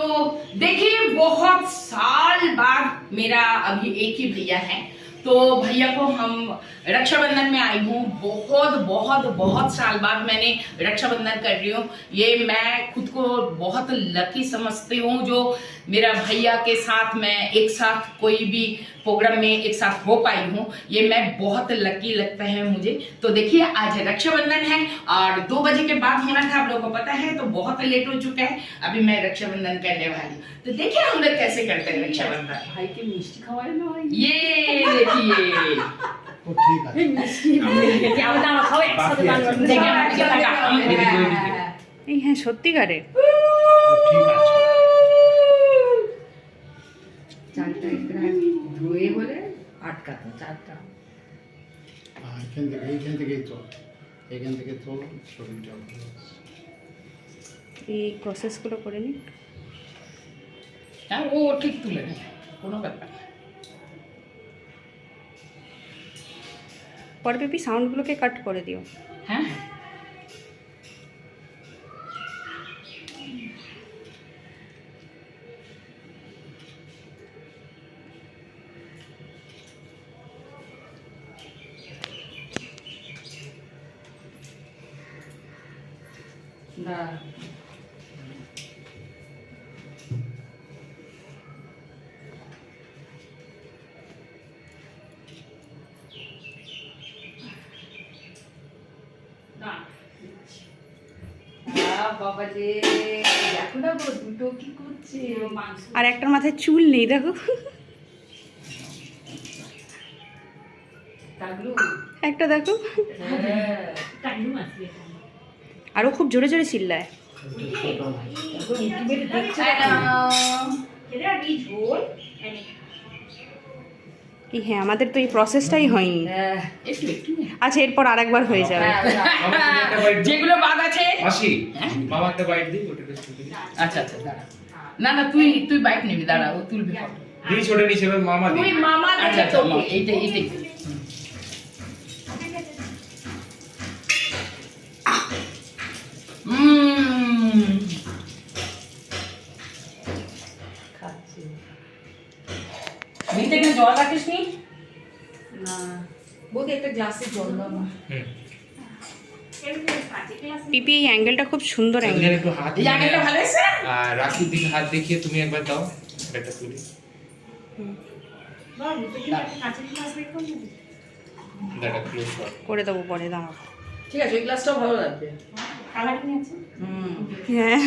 तो देखिए बहुत साल बाद मेरा अभी एक ही भैया है, तो भैया को हम रक्षाबंधन में आई हूँ। बहुत बहुत बहुत साल बाद मैंने रक्षाबंधन कर रही हूँ। ये मैं खुद को बहुत लकी समझती हूँ जो मेरा भैया के साथ मैं एक साथ कोई भी प्रोग्राम में एक साथ हो पाई हूँ। ये मैं बहुत लकी लगता है मुझे। तो देखिए आज रक्षाबंधन है और 2 बजे के बाद होना था, आप लोगों को पता है, तो बहुत लेट हो चुका है। अभी मैं रक्षाबंधन करने वाली हूँ, तो देखिए हम लोग कैसे करते हैं रक्षाबंधन। भाई के मिष्टी खवाए ना भाई। ये देखिए तो ठीक है मिष्टी क्या बता खाओ एक साथ बांध এই হ্যাঁ সত্যিকারে ঠিক আছে চারটা একটু ধুয়ে বলে আটকাতো চারটা। এইখান থেকেই তো এখান থেকে তো শরীরটা এই প্রসেসগুলো করে নি। হ্যাঁ ও ঠিক তুলে নেবে, কোনো ব্যাপার না। পরে বেবি সাউন্ডগুলোকে কাট করে দিও। হ্যাঁ না বাবা রে দেখো না গো দুটো কি করছে। আর একটার মাথায় চুল নেই দেখো। টাগলু একটা দেখো হ্যাঁ টাইম আছে আরও খুব জোরে জোরে চিল্লায়। দেখো ইন্টিমেট দেখছে এটা বীজ ঝোল এই হ্যাঁ আমাদের তো এই প্রসেসটাই হয়নি। হ্যাঁ একটু একটু আচ্ছা এরপর আরেকবার হয়ে যাবে। যেগুলো বাদ আছে। মাসি মামা একটা বাইট দিই ওটাকে ছুটি আচ্ছা আচ্ছা দাঁড়া, না না তুই বাইক নিবি, দাঁড়া ও তুলবি ফটো। দিই ছোটে নিচে এবার মামা তুই দিই মামা আচ্ছা দেখে আচ্ছা তোকে এইটাই এইটাই। খাচ্ছে নিতে গেলে জল রাখিস নি? না বৌদি একটা গ্লাসে জল দাও না। হুম পিপি এই অ্যাঙ্গেলটা খুব সুন্দর তুমি অ্যাঙ্গেল। একটু হাত এই জায়গাটা ভালো আছে? আর রাখির দিকে হাত দেখিয়ে তুমি একবার দাও এটা তুলি বাবা মুখে কি একটা কাঁচের গ্লাস বের করে নেবে দাঁড়া ক্লোজ কর করে দেবো পরে দাঁড়াও। ঠিক আছে ওই গ্লাসটাও ভালো লাগবে। কালারিং আছে হুম হ্যাঁ